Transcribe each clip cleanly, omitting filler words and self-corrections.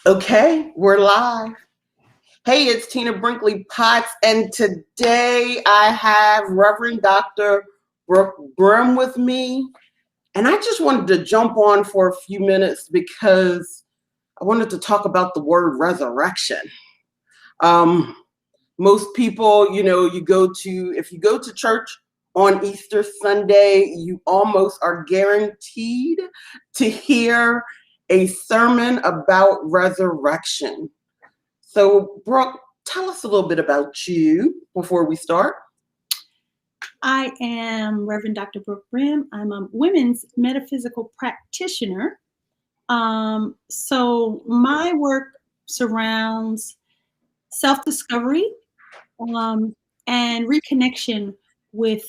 Okay, we're live. Hey, it's Tina Brinkley Potts, and today I have Reverend Dr. Brooke Brimm with me. And I just wanted to jump on for a few minutes because I wanted to talk about the word resurrection. Um, Most people, if you go to church on Easter Sunday, you almost are guaranteed to hear a sermon about resurrection. So, Brooke, tell us a little bit about you before we start. I am Reverend Dr. Brooke Graham. I'm a women's metaphysical practitioner. So my work surrounds self-discovery and reconnection with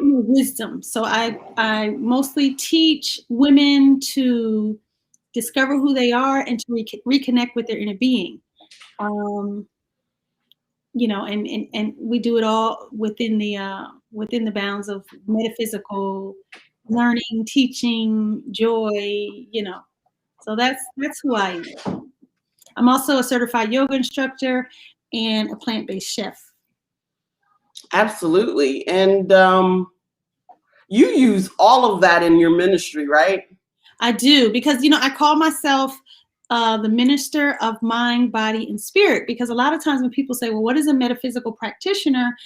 wisdom. So I mostly teach women to discover who they are and to reconnect with their inner being. And we do it all within the bounds of metaphysical learning, teaching, joy. So that's who I am. I'm also a certified yoga instructor and a plant-based chef. Absolutely. And you use all of that in your ministry, right? I do, because I call myself the minister of mind, body, and spirit, because a lot of times when people say, well, what is a metaphysical practitioner?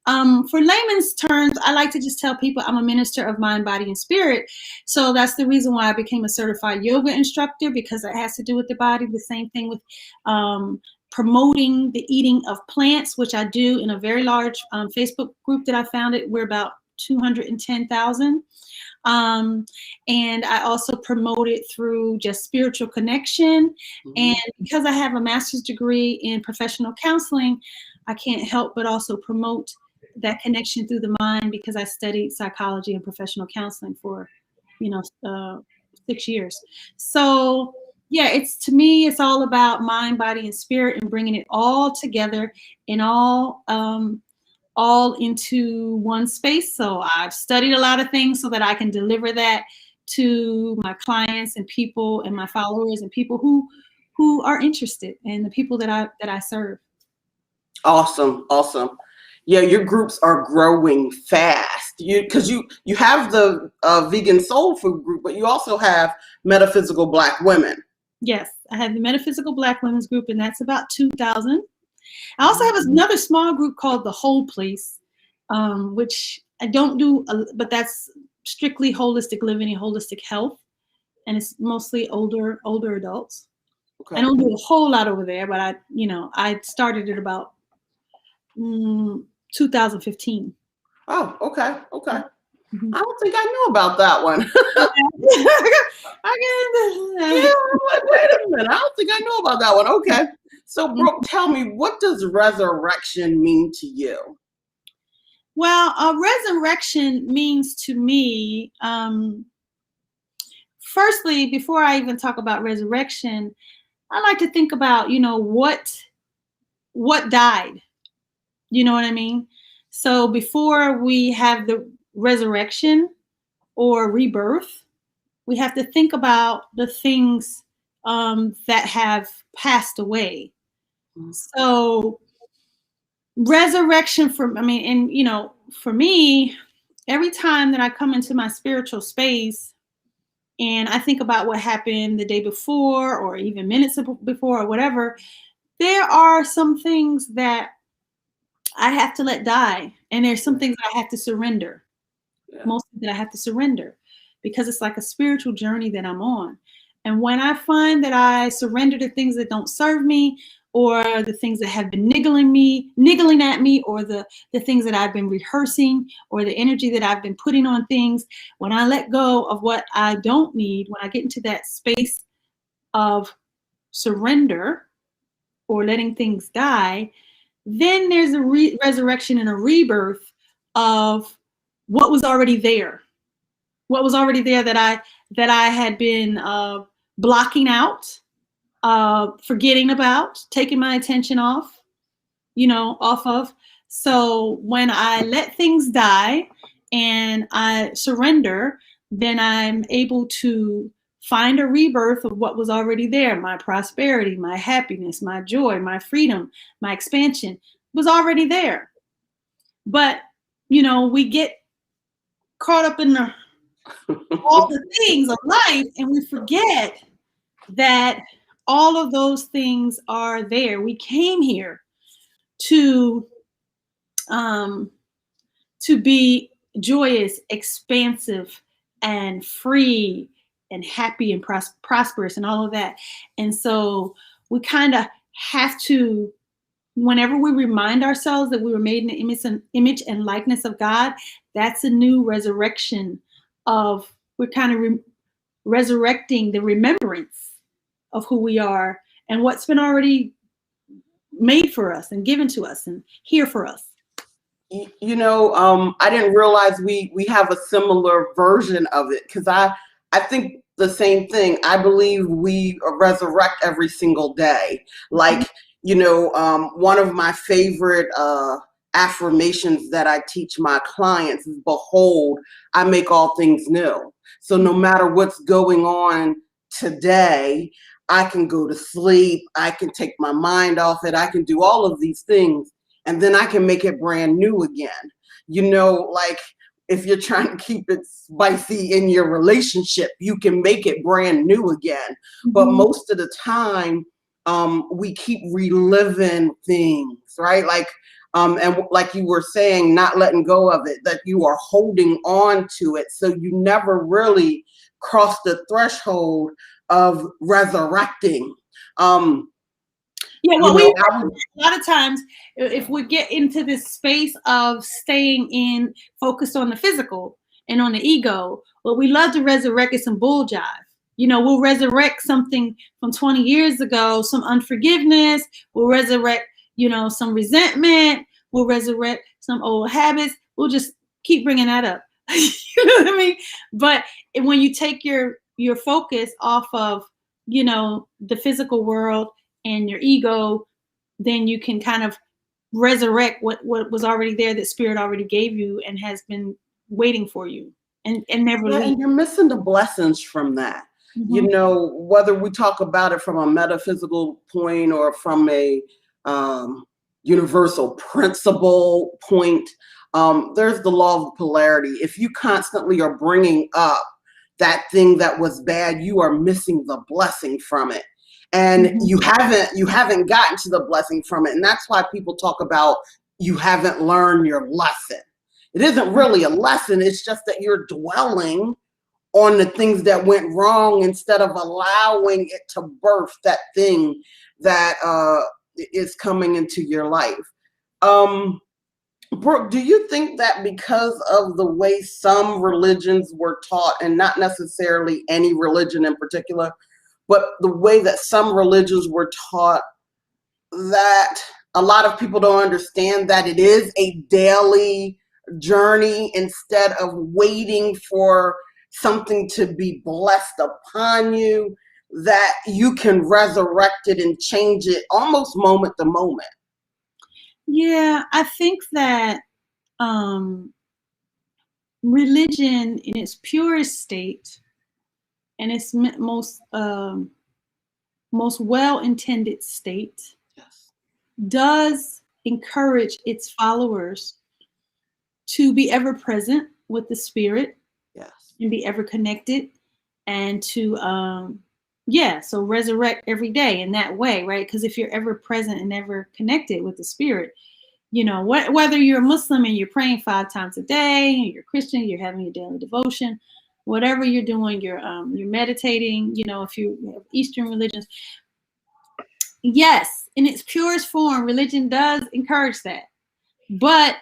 For layman's terms, I like to just tell people I'm a minister of mind, body, and spirit. So that's the reason why I became a certified yoga instructor, because it has to do with the body. The same thing with promoting the eating of plants, which I do in a very large Facebook group that I founded. We're about 210,000. And I also promote it through just spiritual connection. Mm-hmm. And because I have a master's degree in professional counseling, I can't help but also promote that connection through the mind, because I studied psychology and professional counseling for 6 years. So yeah, to me it's all about mind, body, and spirit, and bringing it all together in all into one space. So I've studied a lot of things so that I can deliver that to my clients and people and my followers and people who are interested, and the people that I serve. Awesome. Yeah, your groups are growing fast. Because you have the vegan soul food group, but you also have Metaphysical Black Women. Yes, I have the Metaphysical Black Women's group, and that's about 2,000. I also have another small group called the Whole Place, which I don't do, but that's strictly holistic living and holistic health, and it's mostly older adults. Okay. I don't do a whole lot over there, but I started it about 2015. Oh, okay. Mm-hmm. I don't think I knew about that one. Wait a minute. I don't think I know about that one. Okay. So, Brooke, tell me, what does resurrection mean to you? Well, resurrection means to me, firstly, before I even talk about resurrection, I like to think about, what died. You know what I mean? So before we have the resurrection or rebirth, we have to think about the things that have passed away. Mm-hmm. So resurrection for me, every time that I come into my spiritual space and I think about what happened the day before or even minutes before or whatever, there are some things that I have to let die. And there's some things I have to surrender. Yeah. Mostly that I have to surrender, because it's like a spiritual journey that I'm on. And when I find that I surrender to things that don't serve me, or the things that have been niggling at me, or the things that I've been rehearsing, or the energy that I've been putting on things, when I let go of what I don't need, when I get into that space of surrender or letting things die, then there's a resurrection and a rebirth of what was already there. What was already there that I had been blocking out, forgetting about, taking my attention off of. So when I let things die and I surrender, then I'm able to find a rebirth of what was already there. My prosperity, my happiness, my joy, my freedom, my expansion was already there. But, we get caught up in all the things of life, and we forget that all of those things are there. We came here to be joyous, expansive, and free, and happy, and prosperous, and all of that. And so we kind of have to, whenever we remind ourselves that we were made in the image and likeness of God, that's a new resurrection of, we're kind of resurrecting the remembrance of who we are and what's been already made for us and given to us and here for us. I didn't realize we have a similar version of it, because I think the same thing. I believe we resurrect every single day. Like, one of my favorite affirmations that I teach my clients is, behold, I make all things new. So no matter what's going on today, I can go to sleep, I can take my mind off it, I can do all of these things, and then I can make it brand new again. Like, if you're trying to keep it spicy in your relationship, you can make it brand new again. Mm-hmm. But most of the time, we keep reliving things, right? Like, and like you were saying, not letting go of it, that you are holding on to it. So you never really cross the threshold of resurrecting. A lot of times, if we get into this space of staying focused on the physical and on the ego, what we love to resurrect is some bull jive. We'll resurrect something from 20 years ago, some unforgiveness. We'll resurrect, some resentment. We'll resurrect some old habits. We'll just keep bringing that up. You know what I mean? But when you take your focus off of, the physical world and your ego, then you can kind of resurrect what was already there, that spirit already gave you and has been waiting for you and never leave. And you're missing the blessings from that. Mm-hmm. Whether we talk about it from a metaphysical point or from a universal principle point, there's the law of polarity. If you constantly are bringing up that thing that was bad, you are missing the blessing from it. And mm-hmm. you haven't gotten to the blessing from it. And that's why people talk about, you haven't learned your lesson. It isn't really a lesson. It's just that you're dwelling on the things that went wrong instead of allowing it to birth that thing that is coming into your life. Brooke, do you think that because of the way some religions were taught, and not necessarily any religion in particular, but the way that some religions were taught, that a lot of people don't understand that it is a daily journey instead of waiting for something to be blessed upon you, that you can resurrect it and change it almost moment to moment? Yeah, I think that religion in its purest state and its most well-intended state, yes, does encourage its followers to be ever present with the spirit, yes, and be ever connected, and to so resurrect every day in that way, right? Because if you're ever present and ever connected with the spirit, whether you're a Muslim and you're praying 5 times a day, you're Christian, you're having your daily devotion, whatever you're doing, you're meditating, if you have Eastern religions, yes, in its purest form, religion does encourage that. But,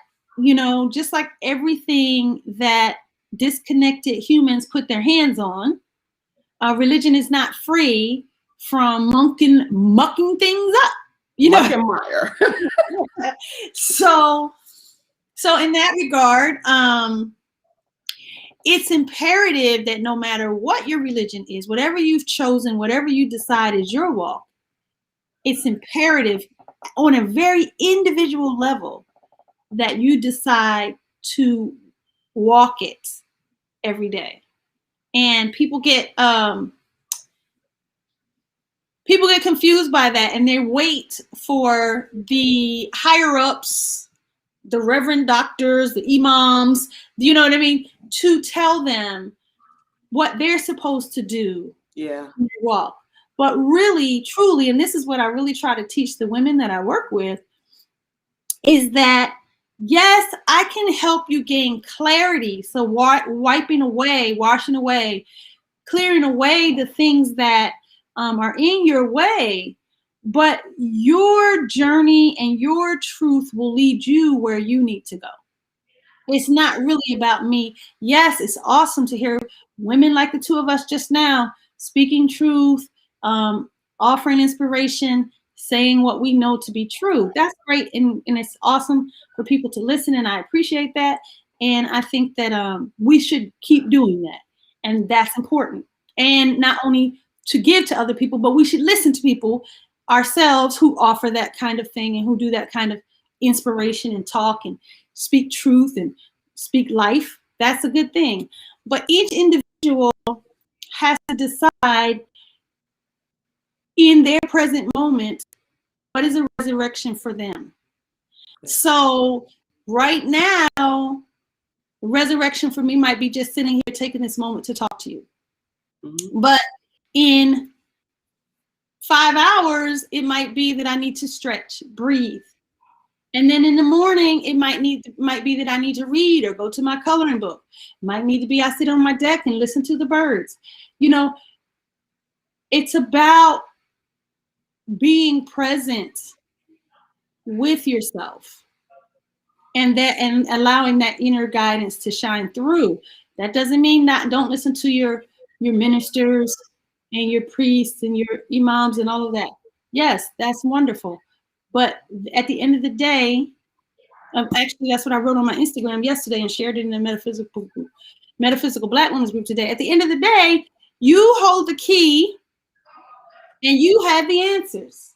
just like everything that disconnected humans put their hands on, religion is not free from mucking things up. Muck and mire. So in that regard, it's imperative that no matter what your religion is, whatever you've chosen, whatever you decide is your walk, it's imperative on a very individual level that you decide to walk it every day. And people get people get confused by that, and they wait for the higher ups, the reverend doctors, the imams, you know what I mean, to tell them what they're supposed to do Yeah. in their walk. But really, truly, and this is what I really try to teach the women that I work with, is that yes, I can help you gain clarity. So washing away, clearing away the things that are in your way, but your journey and your truth will lead you where you need to go. It's not really about me. Yes, it's awesome to hear women like the two of us just now speaking truth, offering inspiration, saying what we know to be true. That's great. And it's awesome for people to listen. And I appreciate that. And I think that we should keep doing that. And that's important. And not only to give to other people, but we should listen to people ourselves who offer that kind of thing and who do that kind of inspiration and talk and speak truth and speak life. That's a good thing. But each individual has to decide in their present moment, what is a resurrection for them? So right now, resurrection for me might be just sitting here taking this moment to talk to you. Mm-hmm. But in 5 hours, it might be that I need to stretch, breathe. And then in the morning, it might be that I need to read or go to my coloring book. It might need to be I sit on my deck and listen to the birds. You know, it's about being present with yourself and allowing that inner guidance to shine through. That doesn't mean don't listen to your ministers and your priests and your imams and all of that. Yes, that's wonderful. But at the end of the day, actually, that's what I wrote on my Instagram yesterday and shared it in the Metaphysical Black Women's group today. At the end of the day, you hold the key and you have the answers.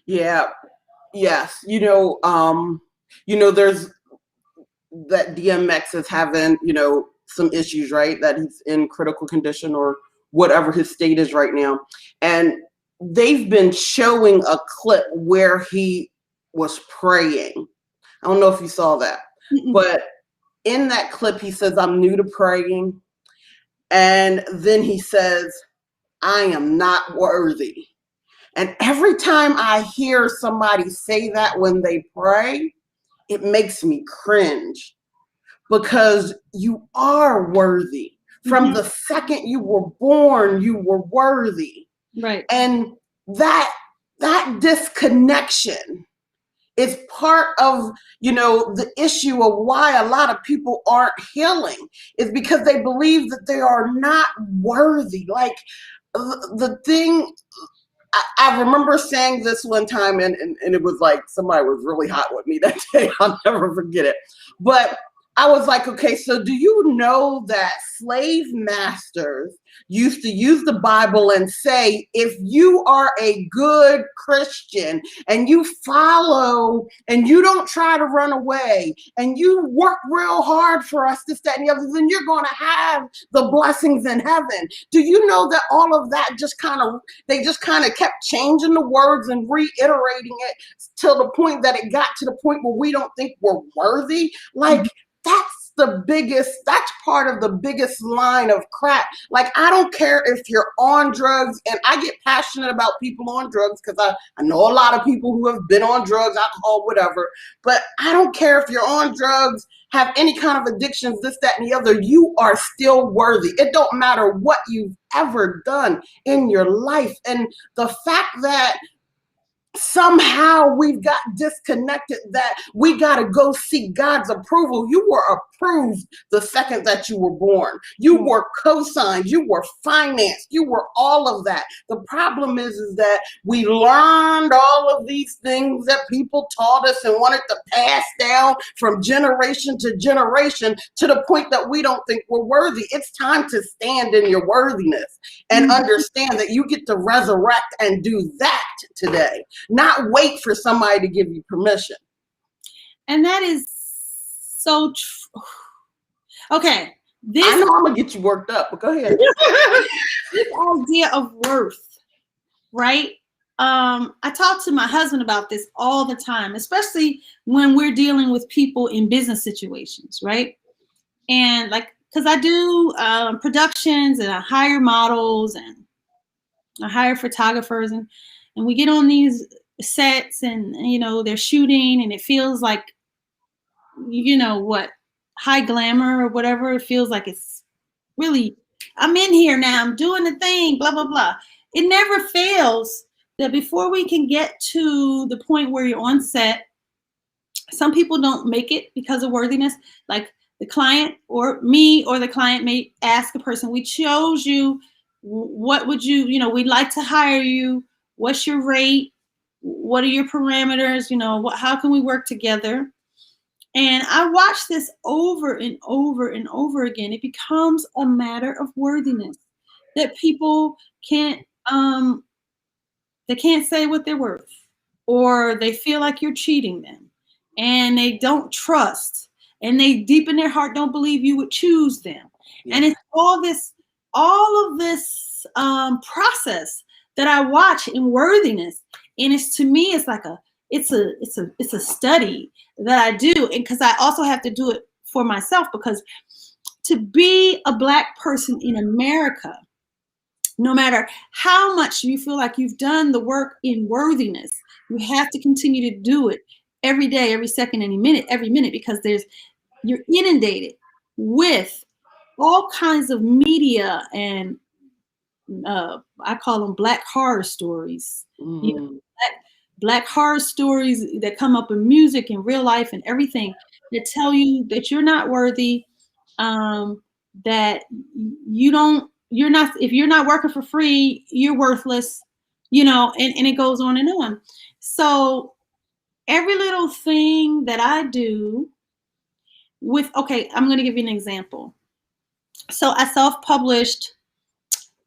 Yeah. Yes. There's that DMX is having, some issues, right? That he's in critical condition or whatever his state is right now. And they've been showing a clip where he was praying. I don't know if you saw that, but in that clip, he says, I'm new to praying. And then he says, I am not worthy. And every time I hear somebody say that when they pray, it makes me cringe because you are worthy. From the second you were born, you were worthy. Right. And that disconnection is part of, the issue of why a lot of people aren't healing, is because they believe that they are not worthy. Like the thing, I remember saying this one time and it was like somebody was really hot with me that day. I'll never forget it. But I was like, okay, so do you know that slave masters used to use the Bible and say, if you are a good Christian and you follow and you don't try to run away and you work real hard for us, this, that, and the other, then you're going to have the blessings in heaven. Do you know that all of that they just kind of kept changing the words and reiterating it till the point that it got to the point where we don't think we're worthy? Like, that's part of the biggest line of crap. Like, I don't care if you're on drugs, and I get passionate about people on drugs because I know a lot of people who have been on drugs, alcohol, whatever, but I don't care if you're on drugs, have any kind of addictions, this, that, and the other, you are still worthy. It don't matter what you've ever done in your life. And the fact that somehow we've got disconnected, that we got to go seek God's approval. You were approved the second that you were born. You were co-signed. You were financed. You were all of that. The problem is that we learned all of these things that people taught us and wanted to pass down from generation to generation to the point that we don't think we're worthy. It's time to stand in your worthiness and understand that you get to resurrect and do that today. Not wait for somebody to give you permission. And that is so true. Okay. I know I'm going to get you worked up, but go ahead. This idea of worth right? I talk to my husband about this all the time, especially when we're dealing with people in business situations, right? And like, because I do productions and I hire models and I hire photographers, and we get on these sets and, you know, they're shooting and it feels like, you know what, high glamour or whatever. It feels like it's really, I'm in here now, I'm doing the thing, blah, blah, blah. It never fails that before we can get to the point where you're on set, some people don't make it because of worthiness. Like the client or me or the client may ask a person, we chose you, what would you, you know, we'd like to hire you, what's your rate, what are your parameters, you know, how can we work together? And I watch this over and over and over again. It becomes a matter of worthiness that people can't they can't say what they're worth, or they feel like you're cheating them, and they don't trust, and they deep in their heart don't believe you would choose them. Yeah. And it's all of this process that I watch in worthiness, and it's, to me, it's like it's a study that I do, and because I also have to do it for myself, because to be a Black person in America, no matter how much you feel like you've done the work in worthiness, you have to continue to do it every day, every second, every minute, because you're inundated with all kinds of media and I call them Black horror stories. Mm-hmm. You know, Black horror stories that come up in music and real life and everything that tell you that you're not worthy, that you're not, if you're not working for free, you're worthless, you know, and it goes on and on. So every little thing that I do okay, I'm going to give you an example. So I self-published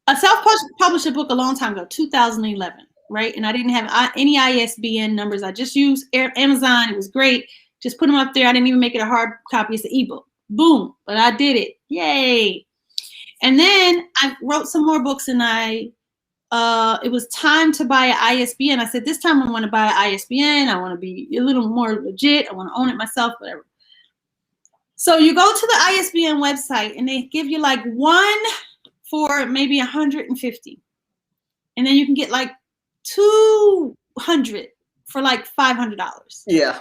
a book a long time ago, 2011, right? And I didn't have any ISBN numbers. I just used Amazon. It was great. Just put them up there. I didn't even make it a hard copy. It's an ebook. Boom. But I did it. Yay. And then I wrote some more books, and it was time to buy an ISBN. I said, this time I want to buy an ISBN. I want to be a little more legit. I want to own it myself, whatever. So you go to the ISBN website, and they give you like one for maybe 150. And then you can get like 200 for like $500. Yeah.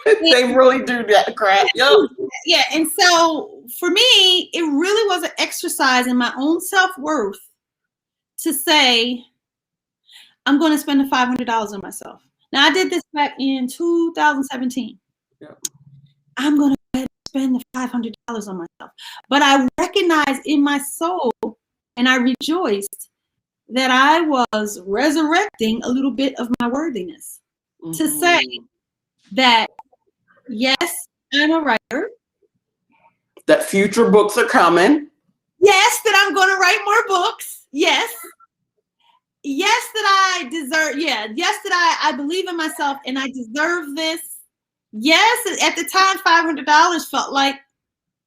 They really do that crap. Yep. Yeah. And so for me, it really was an exercise in my own self-worth to say, I'm going to spend the $500 on myself. Now, I did this back in 2017. Yeah. I'm going to spend the $500 on myself. But I recognized in my soul, and I rejoiced, that I was resurrecting a little bit of my worthiness. Mm-hmm. To say that, yes, I'm a writer. That future books are coming. Yes, that I'm going to write more books. Yes. Yes, that I deserve. Yeah. Yes, that I believe in myself and I deserve this. Yes, at the time, $500 felt like,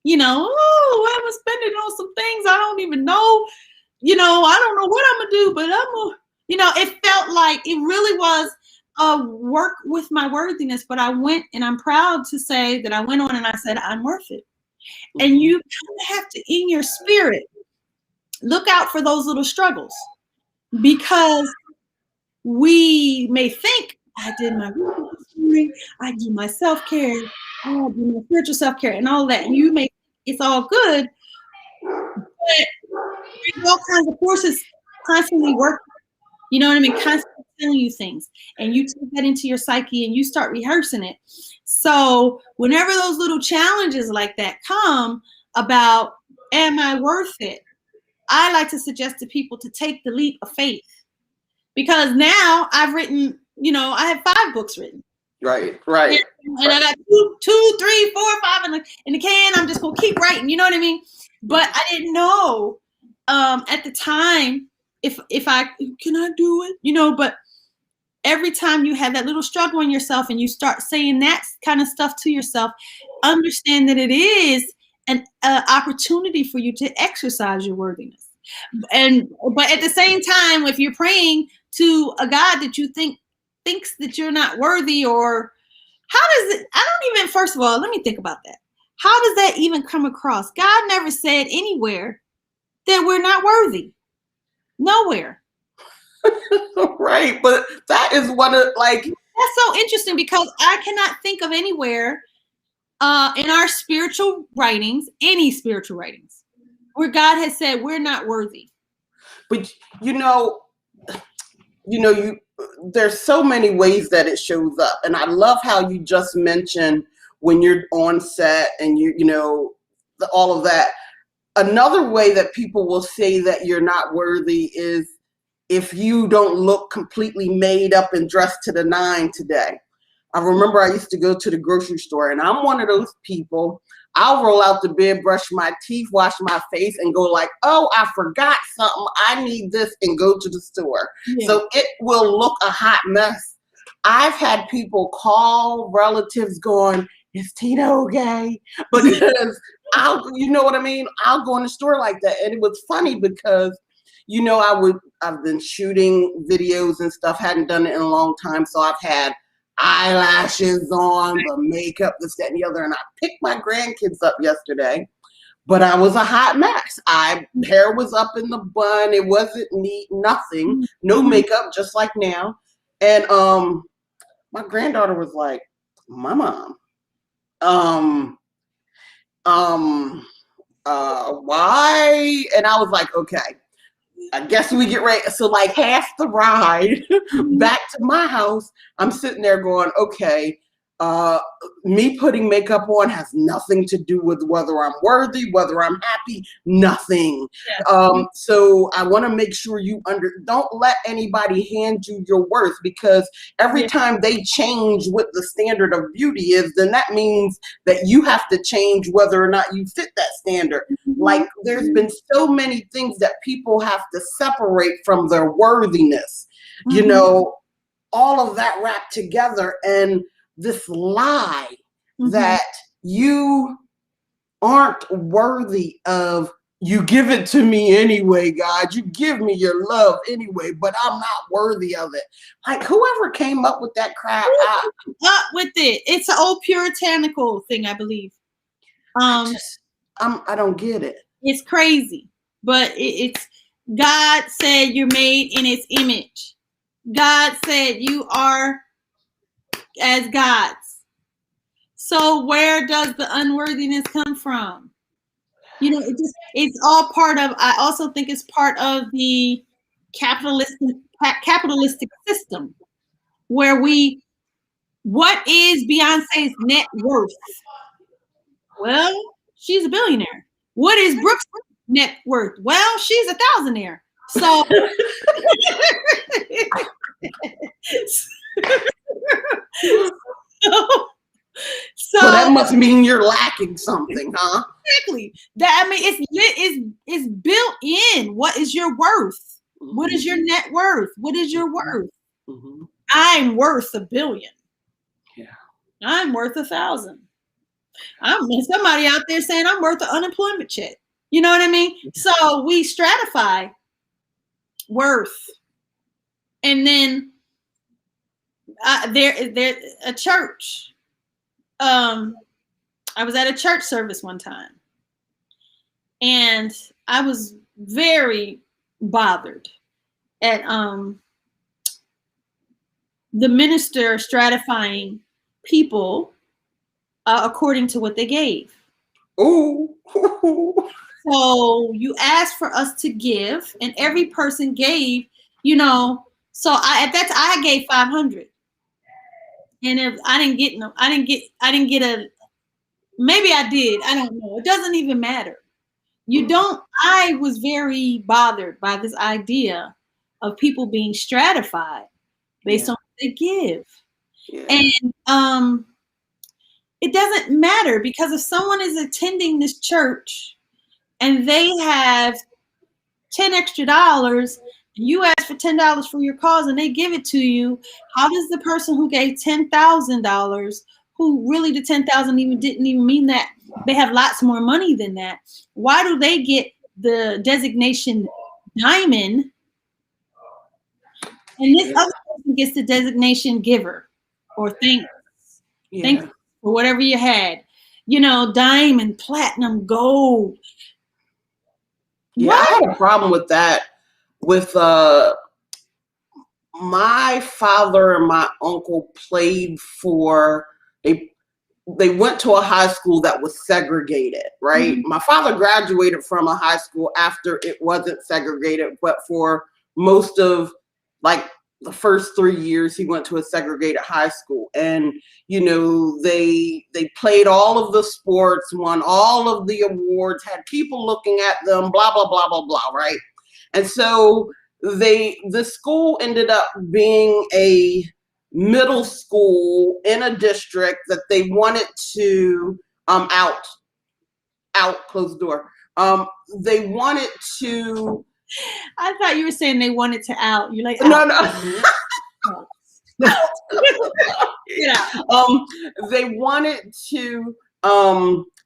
you know, oh, I was spending on some things I don't even know. You know, I don't know what I'm going to do, but you know, it felt like it really was a work with my worthiness. But I went, and I'm proud to say that I went on and I said, I'm worth it. Mm-hmm. And you kind of have to, in your spirit, look out for those little struggles, because we may think, I did my I do my self-care, I do my spiritual self-care and all that. And you may, it's all good, but there's all kinds of forces constantly working. You know what I mean? Constantly telling you things. And you take that into your psyche and you start rehearsing it. So whenever those little challenges like that come about, am I worth it? I like to suggest to people to take the leap of faith. Because now I've written, you know, I have 5 books written. Right. And I got 2, 3, 4, 5 in the can. I'm just going to keep writing. You know what I mean? But I didn't know at the time if can I do it? You know, but every time you have that little struggle in yourself and you start saying that kind of stuff to yourself, understand that it is an opportunity for you to exercise your worthiness. But at the same time, if you're praying to a God that you thinks that you're not worthy? Or how does it, I don't even, first of all, let me think about that. How does that even come across? God never said anywhere that we're not worthy. Nowhere. Right. But that is one of that's so interesting, because I cannot think of anywhere in our spiritual writings, any spiritual writings, where God has said we're not worthy. But there's so many ways that it shows up. And I love how you just mentioned when you're on set and all of that. Another way that people will say that you're not worthy is if you don't look completely made up and dressed to the nine today. I remember I used to go to the grocery store, and I'm one of those people. I'll roll out the bed, brush my teeth, wash my face, and go like, oh, I forgot something. I need this, and go to the store. Yeah. So it will look a hot mess. I've had people call relatives going, is Tina okay? Because you know what I mean? I'll go in the store like that. And it was funny because, I've been shooting videos and stuff, hadn't done it in a long time. So I've had eyelashes on, the makeup, this, that, and the other. And I picked my grandkids up yesterday, but I was a hot mess. Hair was up in the bun. It wasn't neat, nothing, no makeup, just like now. And my granddaughter was like, my mom, why? And I was like, okay, I guess we get ready. So like half the ride back to my house, I'm sitting there going, okay, me putting makeup on has nothing to do with whether I'm worthy, whether I'm happy, nothing. Yeah. So I want to make sure don't let anybody hand you your worth, because every time they change what the standard of beauty is, then that means that you have to change whether or not you fit that standard. Like there's been so many things that people have to separate from their worthiness, all of that wrapped together. And this lie that you aren't worthy of, you give it to me anyway, God, you give me your love anyway, but I'm not worthy of it. Like whoever came up with that crap, up with it. It's an old puritanical thing, I believe. I don't get it. It's crazy, but it's God said you're made in His image. God said you are as God's. So where does the unworthiness come from? It's all part of, I also think it's part of the capitalistic system, where what is Beyonce's net worth? Well, she's a billionaire. What is Brooke's net worth? Well, she's a thousandaire. So so that must mean you're lacking something, huh? Exactly. It's built in. What is your worth? What is your net worth? What is your worth? I'm worth $1 billion. Yeah. I'm worth 1,000. Somebody out there saying I'm worth an unemployment check. You know what I mean? So we stratify worth. And then there's a church. I was at a church service one time, and I was very bothered at the minister stratifying people according to what they gave. Ooh. So you asked for us to give, and every person gave, so I gave 500. And if I didn't get maybe I did. I don't know. It doesn't even matter. I was very bothered by this idea of people being stratified based on what they give. Yeah. And it doesn't matter, because if someone is attending this church and they have $10 extra, you ask for $10 for your cause and they give it to you, how does the person who gave $10,000, who really the 10,000 didn't even mean that, they have lots more money than that, why do they get the designation diamond And this other person gets the designation giver or thanks for whatever you had. You know, diamond, platinum, gold. Yeah, What? I had a problem with that. With my father and my uncle played for they went to a high school that was segregated, right? Mm-hmm. My father graduated from a high school after it wasn't segregated, but for most of like the first 3 years he went to a segregated high school. And you know, they played all of the sports, won all of the awards, had people looking at them, blah blah blah blah blah, right? And so the school ended up being a middle school in a district that they wanted to out close the door. They wanted to. I thought you were saying they wanted to out. You're like, No, out. no. Get out. They wanted to.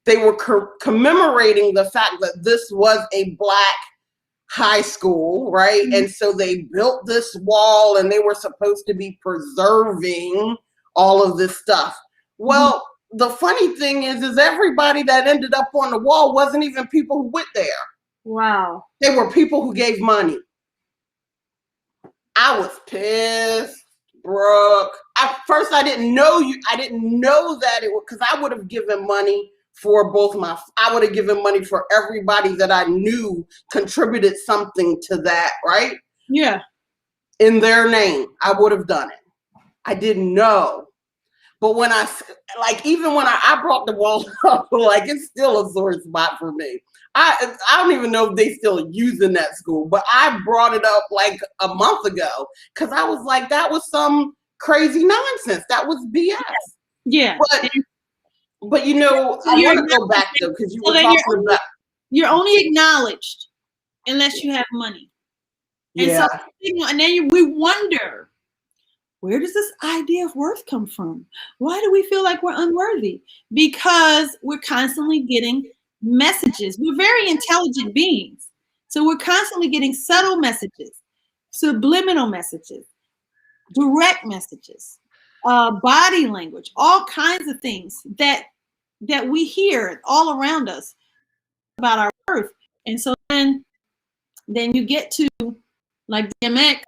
They were commemorating the fact that this was a Black high school, right? Mm-hmm. And so they built this wall and they were supposed to be preserving all of this stuff. Well, the funny thing is everybody that ended up on the wall wasn't even people who went there. Wow. They were people who gave money. I was pissed, Brooke. At first I didn't know that it was, because I would have given money for I would have given money for everybody that I knew contributed something to that, right? Yeah. In their name, I would have done it. I didn't know. But when even when I brought the wall up, like, it's still a sore spot for me. I don't even know if they still using that school, but I brought it up like a month ago because I was like, that was some crazy nonsense. That was BS. Yeah. But you know, I want to go back though, because you were talking about. You're only acknowledged unless you have money. Yeah. And then we wonder, where does this idea of worth come from? Why do we feel like we're unworthy? Because we're constantly getting messages. We're very intelligent beings. So we're constantly getting subtle messages, subliminal messages, direct messages, body language, all kinds of things that we hear all around us about our worth. And so then you get to like DMX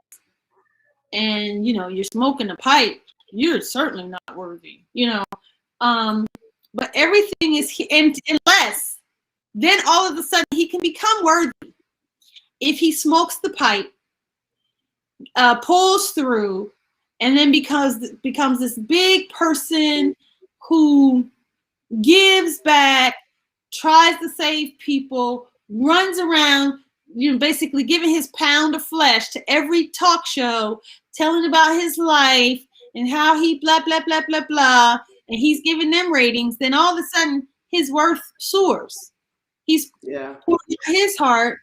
and, you know, you're smoking a pipe, you're certainly not worthy, you know. But everything is, unless then all of a sudden he can become worthy if he smokes the pipe, pulls through, and then becomes this big person who gives back, tries to save people, runs around, you know, basically giving his pound of flesh to every talk show, telling about his life and how he blah, blah, blah, blah, blah, and he's giving them ratings, then all of a sudden his worth soars. He's pouring his heart,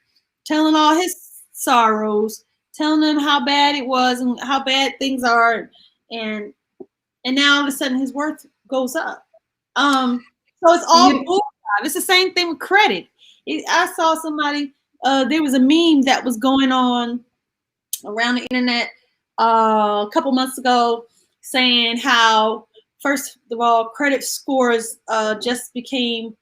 telling all his sorrows, telling them how bad it was and how bad things are, and now all of a sudden his worth goes up. So it's all bullshit. It's the same thing with credit. I saw somebody, there was a meme that was going on around the internet a couple months ago saying how, first of all, credit scores just became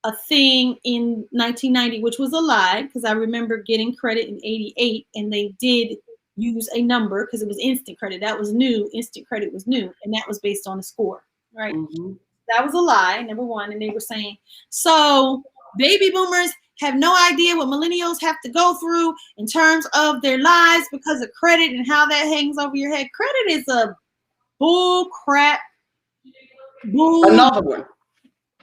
a thing in 1990, which was a lie, because I remember getting credit in 88 and they did use a number because it was instant credit. That was new. Instant credit was new, and that was based on a score, right? Mm-hmm. That was a lie, number one. And they were saying, so baby boomers have no idea what millennials have to go through in terms of their lives because of credit and how that hangs over your head. Credit is a bull crap. Another one.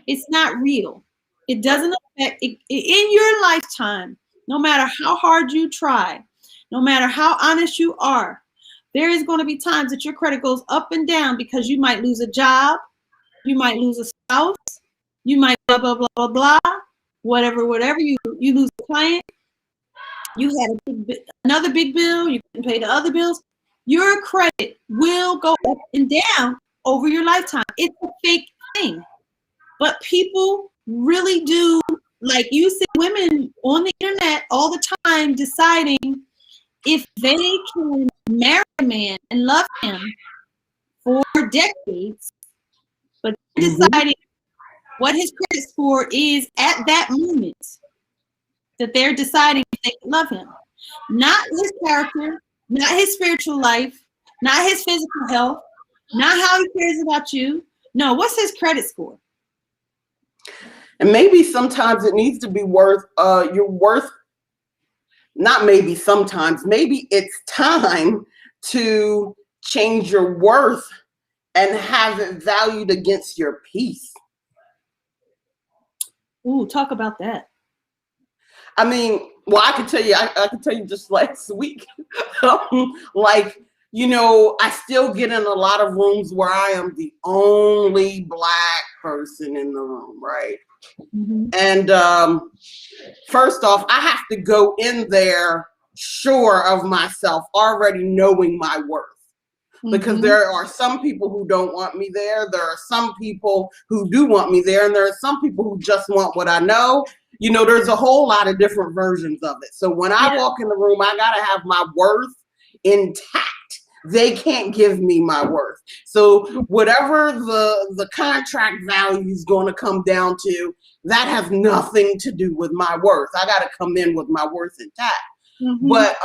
It's not real. It doesn't affect it, in your lifetime. No matter how hard you try, no matter how honest you are, there is going to be times that your credit goes up and down because you might lose a job, you might lose a spouse, you might blah blah blah blah blah, whatever. You lose a client, you had another big bill, you couldn't pay the other bills. Your credit will go up and down over your lifetime. It's a fake thing. But people really do, like you see women on the internet all the time deciding if they can marry a man and love him for decades, but deciding what his credit score is at that moment that they're deciding if they love him. Not his character, not his spiritual life, not his physical health, not how he cares about you. No, what's his credit score? And maybe sometimes it needs to be worth, your worth, not maybe sometimes, maybe it's time to change your worth and have it valued against your peace. Ooh, talk about that. I mean, well, I can tell you, I can tell you just last week, like, you know, I still get in a lot of rooms where I am the only Black person in the room, right? And first off, I have to go in there sure of myself, already knowing my worth. Because there are some people who don't want me there. There are some people who do want me there. And there are some people who just want what I know. You know, there's a whole lot of different versions of it. So when I walk in the room, I got to have my worth intact. They can't give me my worth. So whatever the contract value is going to come down to, that has nothing to do with my worth. I got to come in with my worth intact. But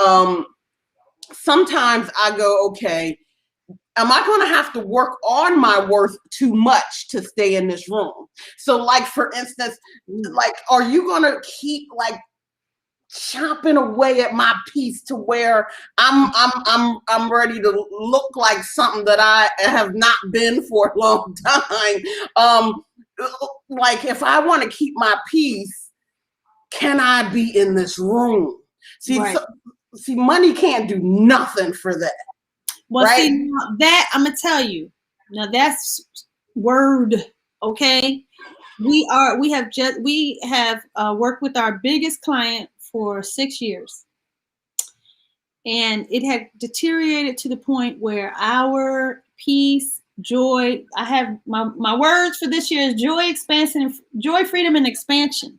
sometimes I go, okay, am I going to have to work on my worth too much to stay in this room? So like, for instance, like, are you going to keep like chopping away at my peace to where I'm ready to look like something that I have not been for a long time? Like, if I want to keep my peace, can I be in this room? See, see, money can't do nothing for that. Well, see, that I'm gonna tell you. Now that's word, okay? We have worked with our biggest client for 6 years, and it had deteriorated to the point where our peace, joy. I have my words for this year is joy, expansion, joy, freedom, and expansion.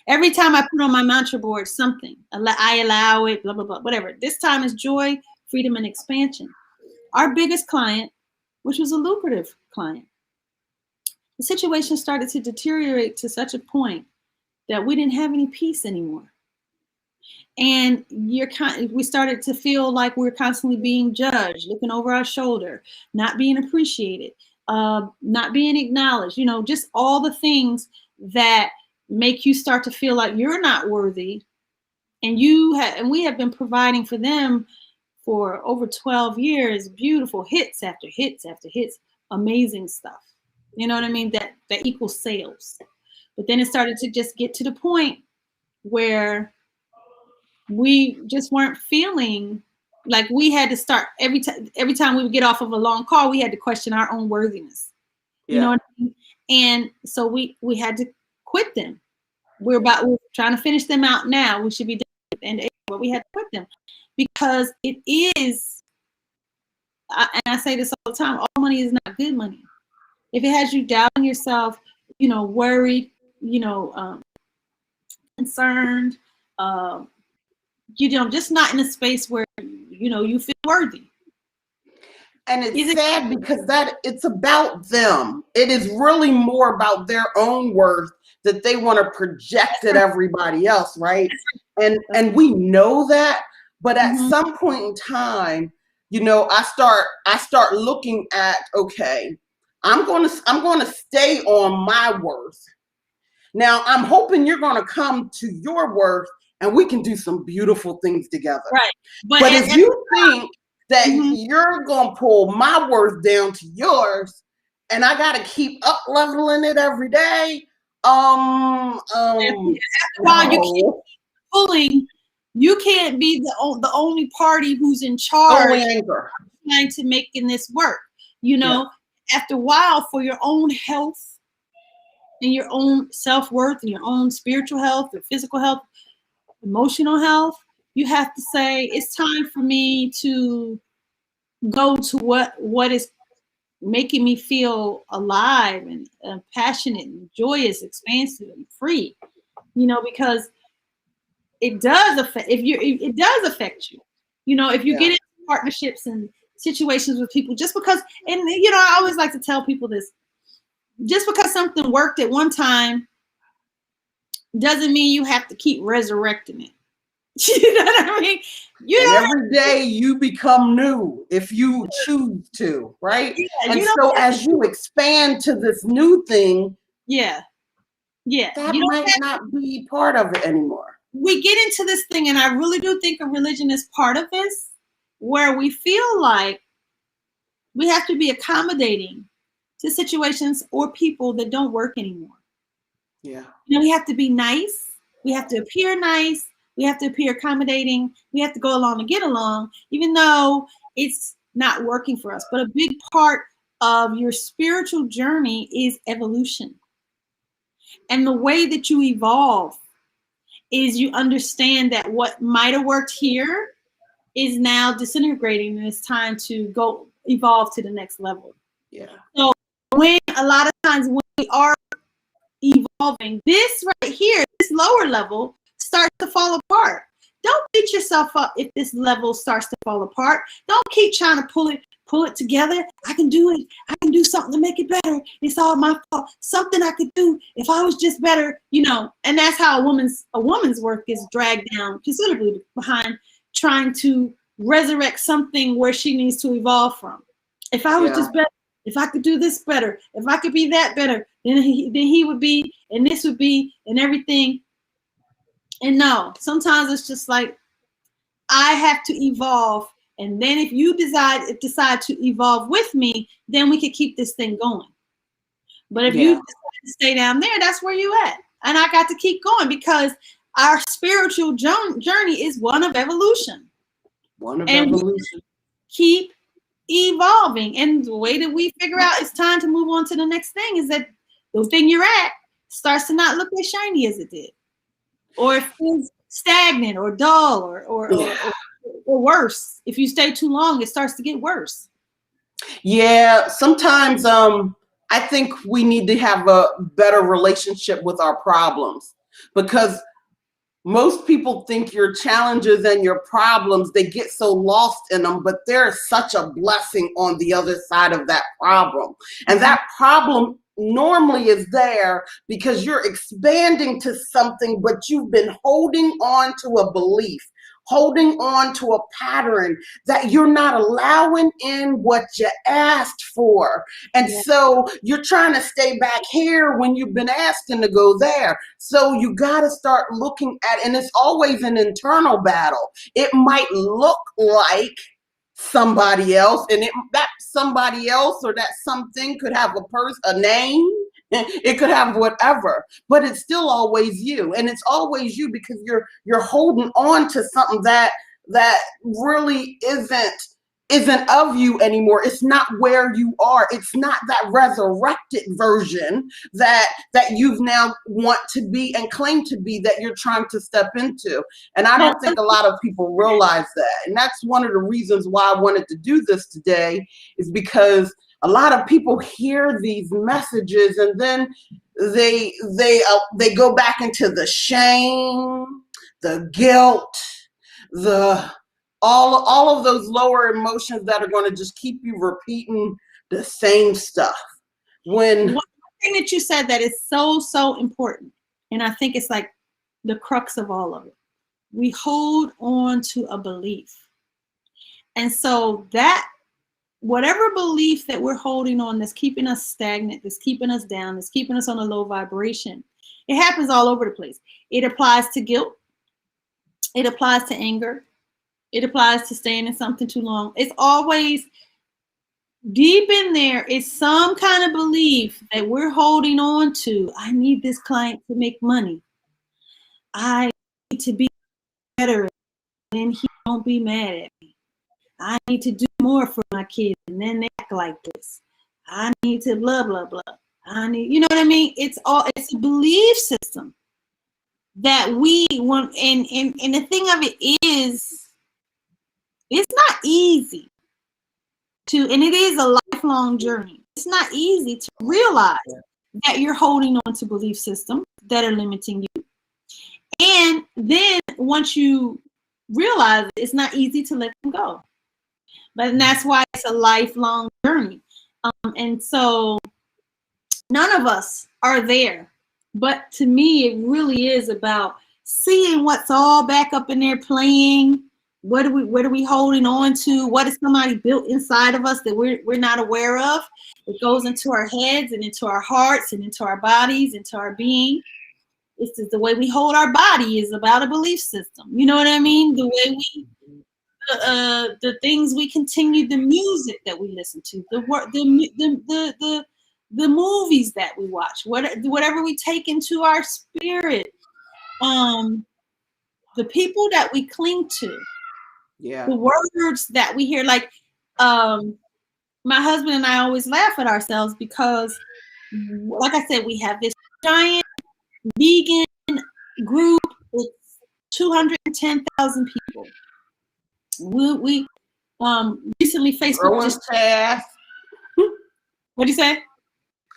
Every time I put on my mantra board something, I allow it, blah blah blah, whatever. This time is joy, freedom, and expansion. Our biggest client, which was a lucrative client, the situation started to deteriorate to such a point that we didn't have any peace anymore. And we started to feel like we were constantly being judged, looking over our shoulder, not being appreciated, not being acknowledged, you know, just all the things that make you start to feel like you're not worthy. And we have been providing for them for over 12 years, beautiful hits after hits after hits, amazing stuff. You know what I mean? That equals sales. But then it started to just get to the point where we just weren't feeling like we had to start every time we would get off of a long call, we had to question our own worthiness. You know what I mean? And so we had to quit them. We're trying to finish them out now. We should be done at the end of April, but we had to quit them because it is, and I say this all the time, all money is not good money. If it has you doubting yourself, you know, worried, you know, concerned, you know, just not in a space where, you know, you feel worthy. And it's sad because it's about them. It is really more about their own worth that they want to project at everybody else, right? And we know that, but at some point in time, you know, I start looking at, okay, I'm going to stay on my worth. Now I'm hoping you're going to come to your worth and we can do some beautiful things together. Right. But if you think that you're going to pull my worth down to yours and I got to keep up leveling it every day, while you keep pulling, you can't be the only party who's in charge trying to making this work. You know, after a while, for your own health and your own self-worth and your own spiritual health or physical health, emotional health, you have to say, it's time for me to go to what is making me feel alive and passionate and joyous, expansive and free, you know, because it does affect, it does affect you. You know, if you get into partnerships and situations with people just because, and you know, I always like to tell people this, just because something worked at one time doesn't mean you have to keep resurrecting it. You know what I mean? And every day you become new if you choose to, right? Yeah, and so as you expand to this new thing, yeah, that might not be part of it anymore. We get into this thing, and I really do think a religion is part of this, where we feel like we have to be accommodating to situations or people that don't work anymore. Yeah. You know, we have to be nice. We have to appear nice. We have to appear accommodating. We have to go along to get along, even though it's not working for us. But a big part of your spiritual journey is evolution. And the way that you evolve is you understand that what might have worked here is now disintegrating, and it's time to go evolve to the next level. Yeah. So when a lot of times when we are evolving, this right here, this lower level starts to fall apart. Don't beat yourself up if this level starts to fall apart. Don't keep trying to pull it together. I can do it. I can do something to make it better. It's all my fault. Something I could do if I was just better, you know. And that's how a woman's work is dragged down considerably behind trying to resurrect something where she needs to evolve from. If I was just better, if I could do this better, if I could be that better, then he would be, and this would be, and everything. And no, sometimes it's just like, I have to evolve. And then if you decide to evolve with me, then we could keep this thing going. But if you decide to stay down there, that's where you at. And I got to keep going because our spiritual journey is one of evolution. Evolution. Keep evolving. And the way that we figure out it's time to move on to the next thing is that the thing you're at starts to not look as shiny as it did. Or it feels stagnant or dull or worse. If you stay too long, it starts to get worse. Yeah, sometimes I think we need to have a better relationship with our problems, because most people think your challenges and your problems, they get so lost in them, but there's such a blessing on the other side of that problem. And that problem normally is there because you're expanding to something, but you've been holding on to a belief, holding on to a pattern that you're not allowing in what you asked for. And so you're trying to stay back here when you've been asking to go there. So you got to start looking at, and it's always an internal battle. It might look like somebody else, and that somebody else or that something could have a name, it could have whatever, but it's still always you. And it's always you because you're holding on to something that really isn't of you anymore. It's not where you are. It's not that resurrected version that you've now want to be and claim to be, that you're trying to step into. And I don't think a lot of people realize that. And that's one of the reasons why I wanted to do this today, is because a lot of people hear these messages and then they go back into the shame, the guilt, all of those lower emotions that are going to just keep you repeating the same stuff. One thing that you said that is so important, and I think it's like the crux of all of it. We hold on to a belief. And so that whatever belief that we're holding on that's keeping us stagnant, that's keeping us down, that's keeping us on a low vibration, it happens all over the place. It applies to guilt. It applies to anger. It applies to staying in something too long. It's always deep in there is some kind of belief that we're holding on to. I need this client to make money. I need to be better, and he won't be mad at me. I need to do more for my kids, and then they act like this. I need to blah, blah, blah. I need, you know what I mean? It's a belief system that we want. And the thing of it is, it's not easy to, and it is a lifelong journey. It's not easy to realize that you're holding on to belief systems that are limiting you. And then once you realize it, it's not easy to let them go. But that's why it's a lifelong journey. And so none of us are there. But to me, it really is about seeing what's all back up in there playing. What are we holding on to? What is somebody built inside of us that we're not aware of? It goes into our heads and into our hearts and into our bodies, into our being. It's just the way we hold our body is about a belief system. You know what I mean? The way we, the things we continue, the music that we listen to, the movies that we watch, whatever we take into our spirit, the people that we cling to, the words that we hear. Like my husband and I always laugh at ourselves because, like I said, we have this giant vegan group with 210,000 people. We recently Facebook growing fast. What do you say?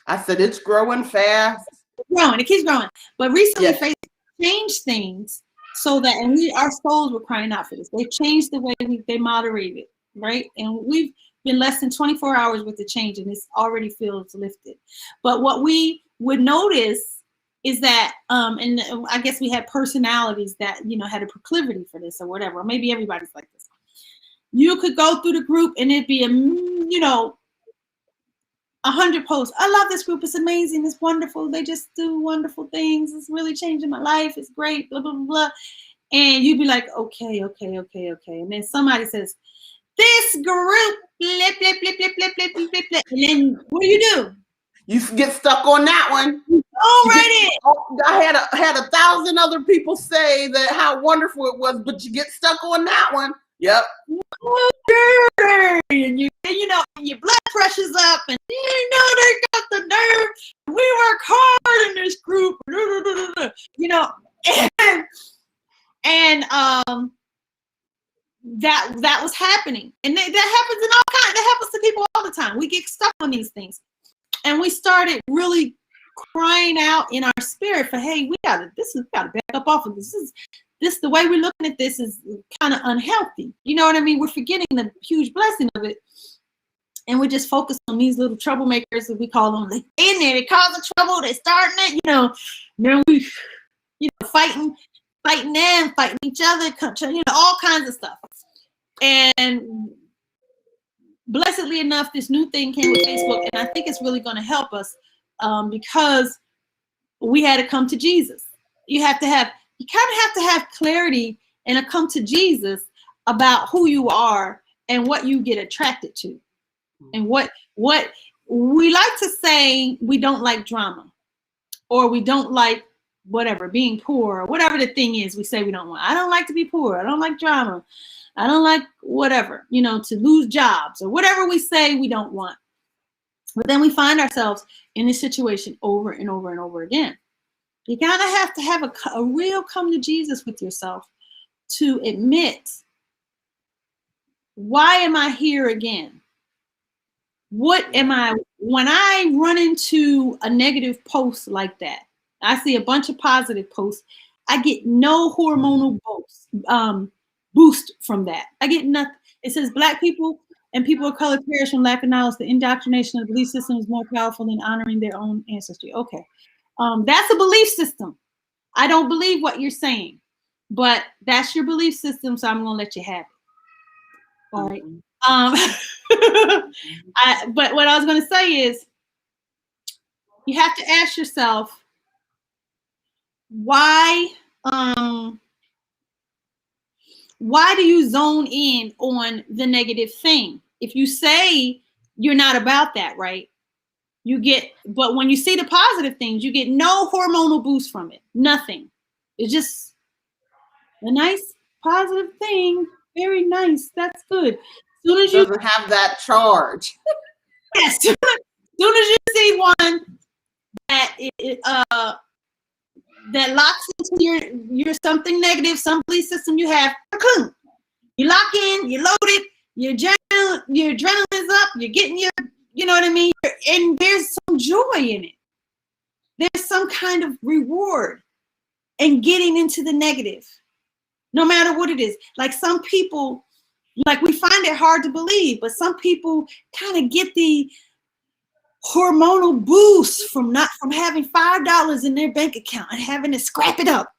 I said it's growing fast. It's growing. It keeps growing. But recently Facebook changed things so that, and our souls were crying out for this. They changed the way they moderated, right? And we've been less than 24 hours with the change, and it already feels lifted. But what we would notice is that, and I guess we had personalities that, had a proclivity for this or whatever, or maybe everybody's like this. You could go through the group and it'd be 100 posts. I love this group. It's amazing. It's wonderful. They just do wonderful things. It's really changing my life. It's great. Blah, blah, blah, blah. And you'd be like, okay. And then somebody says, this group, blip, blip, blip, blip, blip, blip, blip, blip, blip. And then what do? You get stuck on that one. I had 1,000 other people say that how wonderful it was, but you get stuck on that one. Yep. And your blood pressure's up, and they got the nerve. We work hard in this group, and that was happening, and that happens in all kinds. That happens to people all the time. We get stuck on these things, and we started really crying out in our spirit for, hey, we gotta back up off of this. This the way we're looking at this is kind of unhealthy. You know what I mean? We're forgetting the huge blessing of it. And we just focus on these little troublemakers, as we call them. They in there, they causing trouble, they starting it, then we, fighting them, fighting each other, all kinds of stuff. And blessedly enough, this new thing came with Facebook, and I think it's really going to help us because we had to come to Jesus. You kind of have to have clarity and come to Jesus about who you are and what you get attracted to. And what we like to say, we don't like drama, or we don't like whatever, being poor, or whatever the thing is we say we don't want. I don't like to be poor. I don't like drama. I don't like whatever, to lose jobs, or whatever we say we don't want. But then we find ourselves in this situation over and over and over again. You gotta have to have a real come to Jesus with yourself to admit, why am I here again? What am I, when I run into a negative post like that, I see a bunch of positive posts, I get no hormonal boost from that. I get nothing. It says Black people and people of color perish from lack of knowledge. The indoctrination of the belief system is more powerful than honoring their own ancestry. Okay. That's a belief system. I don't believe what you're saying, but that's your belief system, so I'm going to let you have it. All right. But what I was going to say is, you have to ask yourself, why do you zone in on the negative thing? If you say you're not about that, right? But when you see the positive things, you get no hormonal boost from it. Nothing. It's just a nice positive thing. Very nice. That's good. As soon as you doesn't have that charge. Yes. As soon as you see one that that locks into your something negative, some belief system you have, you lock in, you load it, your adrenaline's up, you're getting you know what I mean? And there's some joy in it. There's some kind of reward in getting into the negative, no matter what it is. Like some people, Like, we find it hard to believe, but some people kind of get the hormonal boost from having $5 in their bank account and having to scrap it up.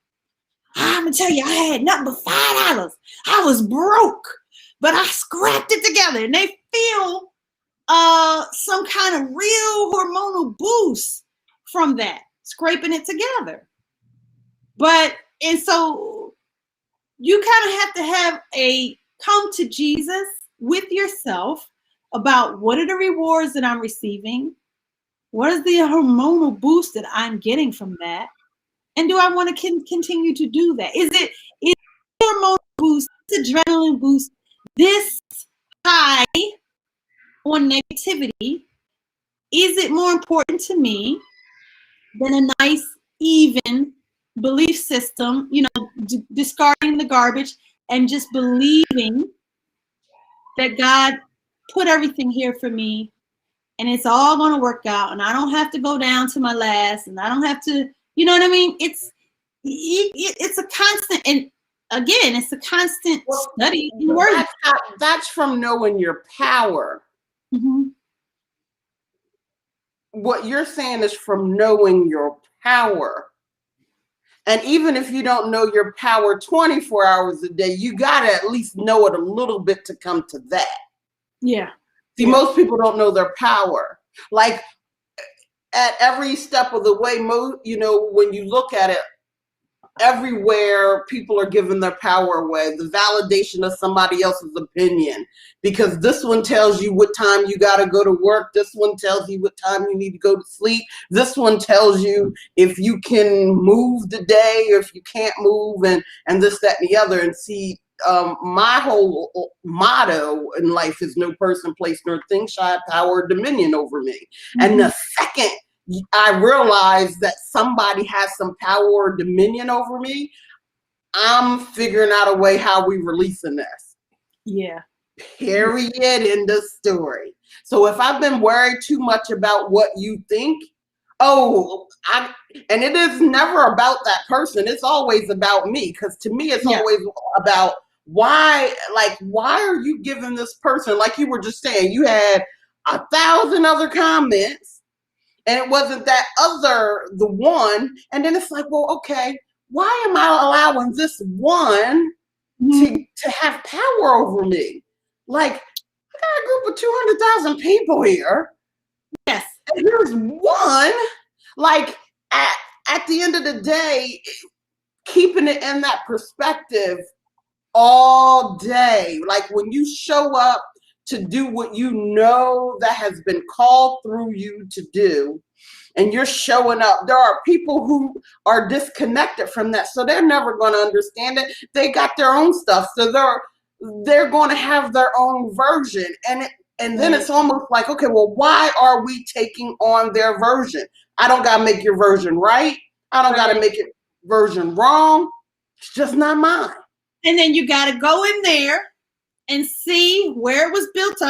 I'm gonna tell you, I had nothing but $5. I was broke, but I scrapped it together, and they feel some kind of real hormonal boost from that, scraping it together. And so you kind of have to have a come to Jesus with yourself about what are the rewards that I'm receiving, what is the hormonal boost that I'm getting from that, and do I want to continue to do that? Is it hormonal boost, this adrenaline boost, this high on negativity? Is it more important to me than a nice, even belief system, discarding the garbage and just believing that God put everything here for me and it's all going to work out and I don't have to go down to my last and I don't have to, you know what I mean? It's a constant, and again, it's a constant study in work. That's from knowing your power. Mm-hmm. What you're saying is from knowing your power. And even if you don't know your power 24 hours a day, you got to at least know it a little bit to come to that. Yeah. See, most people don't know their power. Like at every step of the way, when you look at it, everywhere people are giving their power away, the validation of somebody else's opinion, because this one tells you what time you got to go to work. This one tells you what time you need to go to sleep. This one tells you if you can move today or if you can't move, and this, that, and the other. And see, my whole motto in life is no person, place, nor thing shall have power or dominion over me. Mm-hmm. And the second I realize that somebody has some power or dominion over me, I'm figuring out a way how we releasing this. Yeah. Period. End of story. So if I've been worried too much about what you think, and it is never about that person. It's always about me. Because to me, it's always about why are you giving this person, like you were just saying, you had 1,000 other comments. And it wasn't the one. And then it's like, well, okay, why am I allowing this one to have power over me? Like, I got a group of 200,000 people here. Yes. And here's one. Like, at the end of the day, keeping it in that perspective all day. Like, when you show up to do what you know that has been called through you to do, and you're showing up, there are people who are disconnected from that, so they're never going to understand it. They got their own stuff, so they're going to have their own version, and then it's almost like, okay, well, why are we taking on their version? I don't got to make your version right. I don't got to make your version wrong. It's just not mine. And then you got to go in there and see where it was built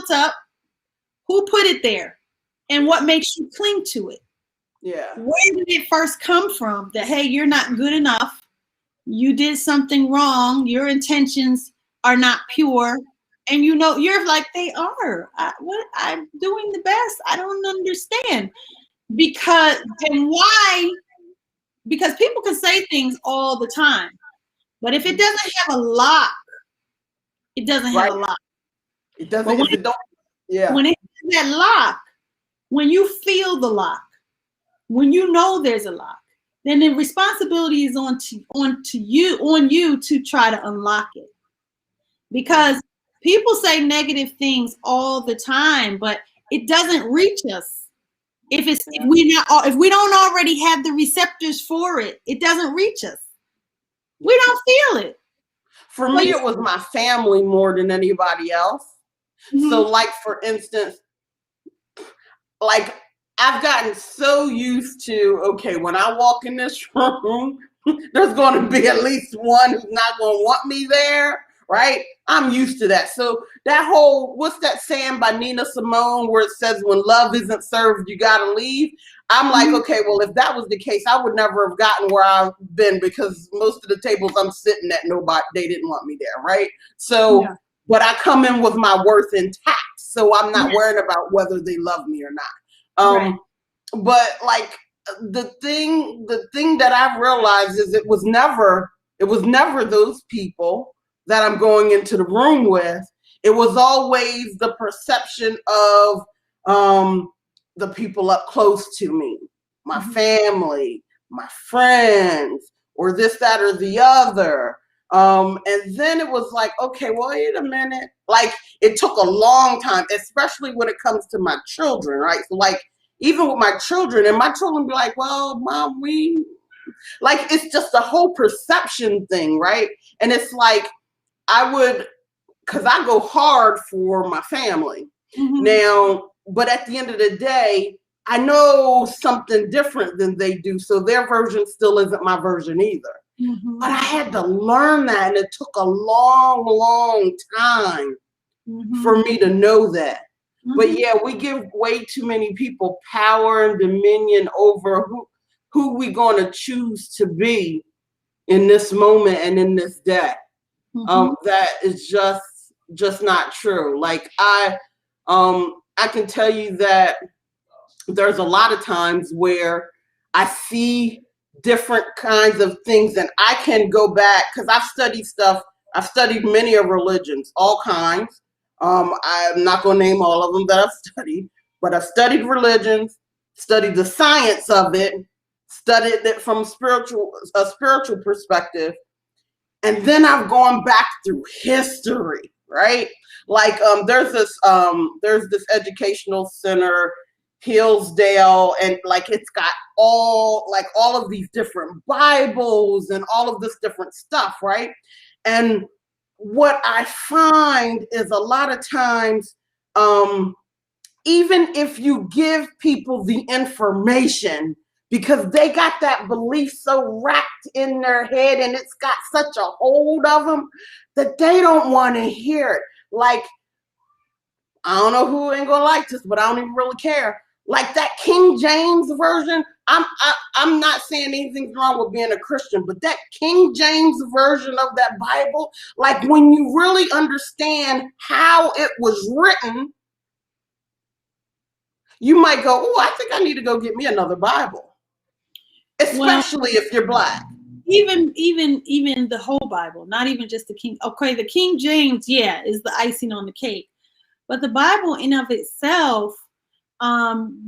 up, who put it there, and what makes you cling to it. Yeah. Where did it first come from? That, hey, you're not good enough. You did something wrong. Your intentions are not pure. And you're like, they are. I'm doing the best. I don't understand. Because people can say things all the time. But if it doesn't have a lock, it doesn't have a lock. It doesn't. When it has that lock, when you feel the lock, when you know there's a lock, then the responsibility is on you to try to unlock it. Because people say negative things all the time, but it doesn't reach us. If we don't already have the receptors for it, it doesn't reach us. We don't feel it. For me, it was my family more than anybody else. Mm-hmm. So, like, for instance, like, I've gotten so used to, okay, when I walk in this room, there's going to be at least one who's not going to want me there, right? I'm used to that. So that whole, what's that saying by Nina Simone where it says, when love isn't served, you gotta leave? I'm like, okay, well, if that was the case, I would never have gotten where I've been, because most of the tables I'm sitting at, nobody, they didn't want me there, right? So, Yeah. but I come in with my worth intact, so I'm not worried about whether they love me or not. Right. But like the thing that I've realized is it was never those people that I'm going into the room with. It was always the perception of the people up close to me, my family, my friends, or this, that, or the other. And then it was like, okay, well, wait a minute. Like, it took a long time, especially when it comes to my children, right? So like, even with my children, and my children be like, well, Mom, like, it's just a whole perception thing, right? And it's like, because I go hard for my family. Now, but at the end of the day, I know something different than they do. So their version still isn't my version either. But I had to learn that, and it took a long, long time for me to know that. But yeah, we give way too many people power and dominion over who we going to choose to be in this moment and in this day. That is just not true. Like I can tell you that there's a lot of times where I see different kinds of things, and I can go back, because I've studied many of religions, all kinds. I'm not going to name all of them that I've studied, but I've studied religions, studied the science of it, studied it from a spiritual perspective. And then I've gone back through history, right? Like there's this educational center, Hillsdale, and like it's got all of these different Bibles and all of this different stuff, right? And what I find is a lot of times, even if you give people the information, because they got that belief so wrapped in their head and it's got such a hold of them that they don't want to hear it. Like, I don't know who ain't gonna like this, but I don't even really care. Like that King James version, I'm not saying anything's wrong with being a Christian, but that King James version of that Bible, like when you really understand how it was written, you might go, oh, I think I need to go get me another Bible. Especially if you're Black. Even the whole Bible, not even just the King. Okay, the King James, yeah, is the icing on the cake. But the Bible in of itself,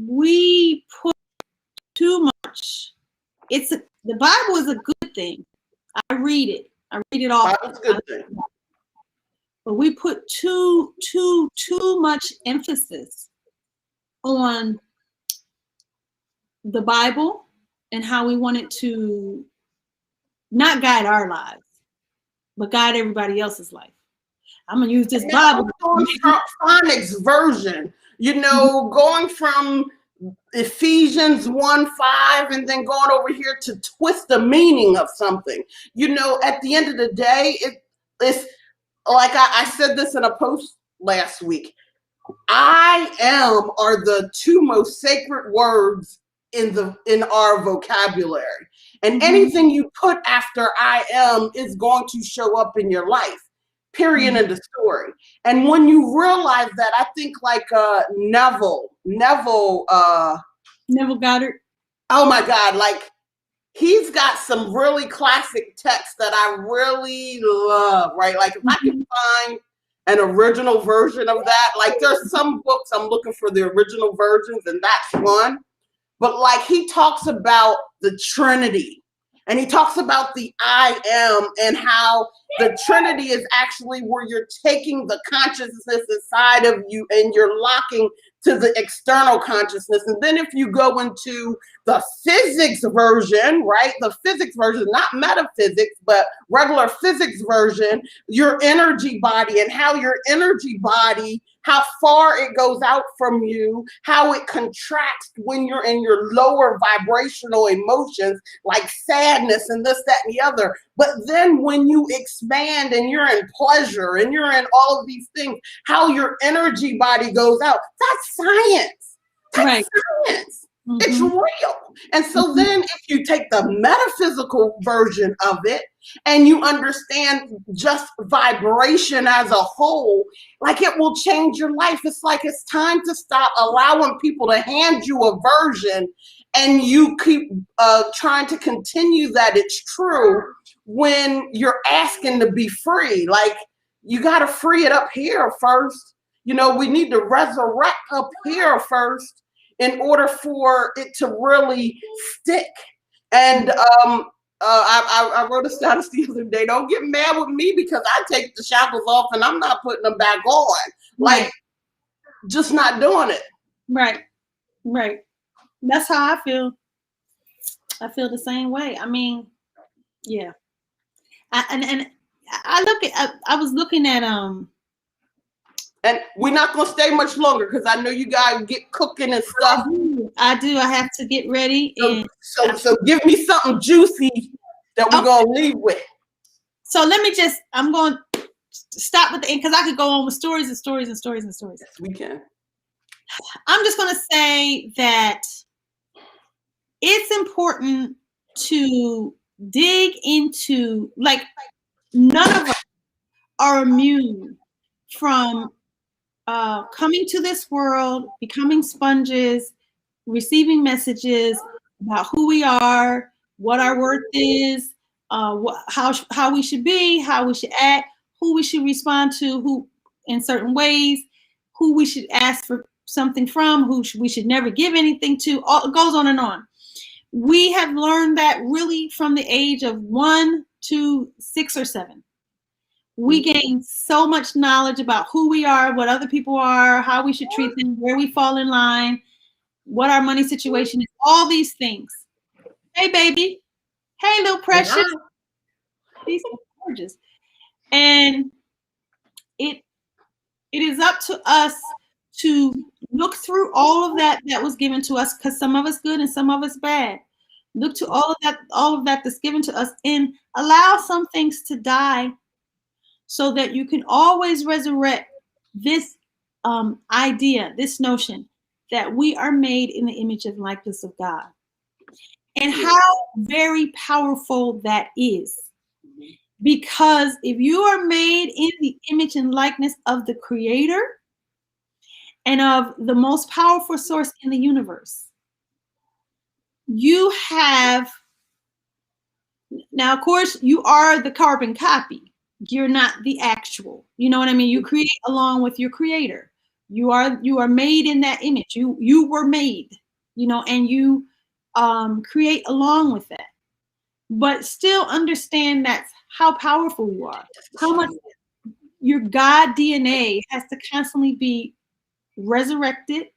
we put too much. The Bible is a good thing. I read it all. Bible's a good thing. But we put too much emphasis on the Bible and how we want it to not guide our lives, but guide everybody else's life. I'm gonna use this Bible. Phonics version, going from Ephesians 1:5 and then going over here to twist the meaning of something. At the end of the day, it's like I said this in a post last week. I am are the two most sacred words in our vocabulary. And anything you put after I am is going to show up in your life. Period. End of story. And when you realize that, I think like Neville Goddard. Oh my God, like he's got some really classic texts that I really love, right? Like if I can find an original version of that, like there's some books I'm looking for the original versions, and that's one. But like he talks about the Trinity, and he talks about the I am, and how the Trinity is actually where you're taking the consciousness inside of you and you're locking to the external consciousness. And then if you go into the physics version, right? The physics version, not metaphysics, but regular physics version, your energy body and how your energy body, how far it goes out from you, how it contracts when you're in your lower vibrational emotions like sadness and this, that, and the other. But then when you expand and you're in pleasure and you're in all of these things, how your energy body goes out, that's science. That's Right. science. It's real. And so then if you take the metaphysical version of it and you understand just vibration as a whole, like it will change your life. It's like it's time to stop allowing people to hand you a version and you keep trying to continue that it's true when you're asking to be free. Like you got to free it up here first. You know, we need to resurrect up here first in order for it to really stick. And I wrote a status the other day, don't get mad with me because I take the shackles off and I'm not putting them back on. Like, just not doing it. Right, right. That's how I feel. I feel the same way. I mean, yeah. I was looking at and we're not gonna stay much longer because I know you guys get cooking and stuff. I do. I have to get ready. So give me something juicy that we're gonna leave with. So let me I'm going to stop with the end because I could go on with stories and stories and stories and stories. Yes, we can. I'm just going to say that it's important to dig into, like, none of us are immune from coming to this world, becoming sponges, receiving messages about who we are, what our worth is, how we should be, how we should act, who we should respond to, who in certain ways, who we should ask for something from, who we should never give anything to. It goes on and on. We have learned that really from the age of 1 to 6 or 7. We gain so much knowledge about who we are, what other people are, how we should treat them, where we fall in line, what our money situation is, all these things. Hey, baby. Hey, little precious. Wow. These are gorgeous. And it is up to us to look through all of that was given to us, because some of us good and some of us bad. Look to all of that that's given to us and allow some things to die so that you can always resurrect this idea, this notion that we are made in the image and likeness of God. And how very powerful that is. Because if you are made in the image and likeness of the Creator and of the most powerful source in the universe, you have, now of course you are the carbon copy. You're not the actual. You know what I mean? You create along with your Creator. You are made in that image. You were made, and you create along with that. But still understand that's how powerful you are. How much your God DNA has to constantly be resurrected.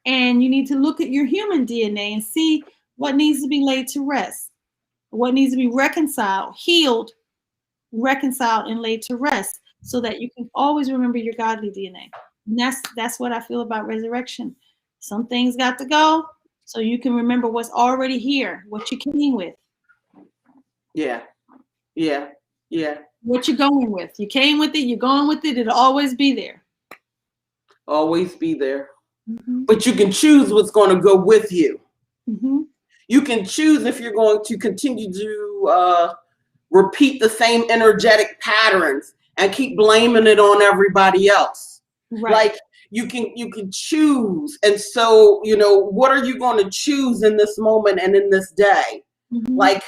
And you need to look at your human DNA and see what needs to be laid to rest, what needs to be reconciled, healed, reconciled, and laid to rest, so that you can always remember your godly DNA. And that's what I feel about resurrection. Some things got to go so you can remember what's already here, what you came with. Yeah. What you're going with. You came with it, you're going with it, it'll always be there. Always be there. Mm-hmm. But you can choose what's going to go with you. Mm-hmm. You can choose if you're going to continue to repeat the same energetic patterns and keep blaming it on everybody else. Right. Like you can choose. And so, what are you going to choose in this moment and in this day? Mm-hmm. Like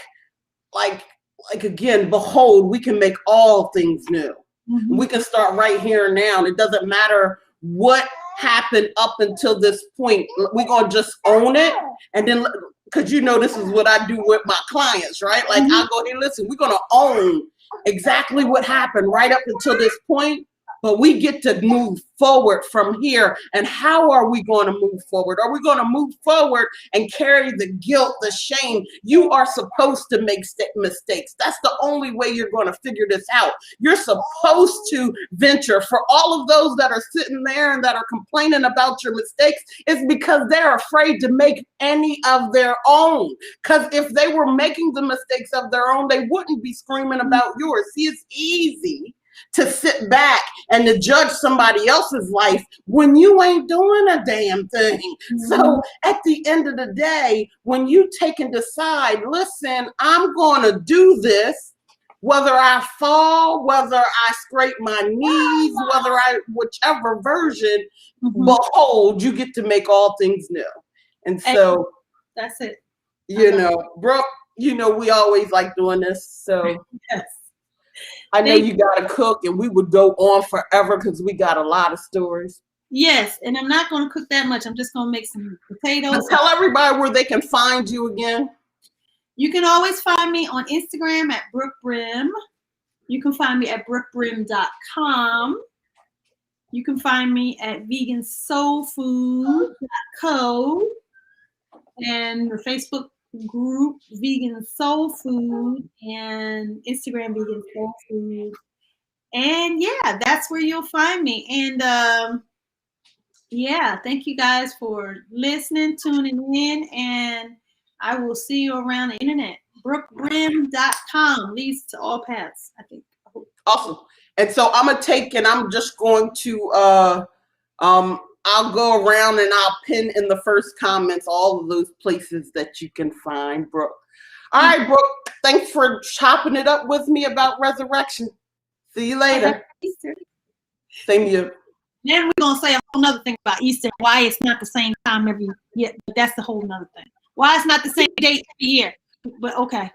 again, behold, we can make all things new. Mm-hmm. We can start right here and now. And it doesn't matter what happened up until this point. We're going to just own it. And then, because this is what I do with my clients, right? Like, mm-hmm. I go, hey, listen, we're going to own exactly what happened right up until this point. but we get to move forward from here. And how are we going to move forward? Are we going to move forward and carry the guilt, the shame? You are supposed to make mistakes. That's the only way you're going to figure this out. You're supposed to venture. For all of those that are sitting there and that are complaining about your mistakes, it's because they're afraid to make any of their own. Because if they were making the mistakes of their own, they wouldn't be screaming about yours. See, it's easy to sit back and to judge somebody else's life when you ain't doing a damn thing. So at the end of the day, when you take and decide, listen, I'm going to do this, whether I fall, whether I scrape my knees, whichever version, behold, you get to make all things new. And so that's it. You know, Brooke, you know, we always like doing this. So yes. I know you got to cook, and we would go on forever because we got a lot of stories. Yes, and I'm not going to cook that much. I'm just going to make some potatoes. But tell everybody where they can find you again. You can always find me on Instagram at Brooke Brimm. You can find me at brookebrim.com. You can find me at vegansoulfood.co and the Facebook group Vegan Soul Food and Instagram Vegan Soul Food. And yeah, that's where you'll find me. And yeah, thank you guys for listening, tuning in, and I will see you around the internet. brookebrim.com leads to all paths, I think. Awesome. And so I'm just going to I'll go around and I'll pin in the first comments all of those places that you can find Brooke. All right, Brooke, thanks for chopping it up with me about resurrection. See you later. Same to you. Then we're going to say a whole nother thing about Easter, why it's not the same time every year. But that's the whole nother thing. Why it's not the same date every year. But okay.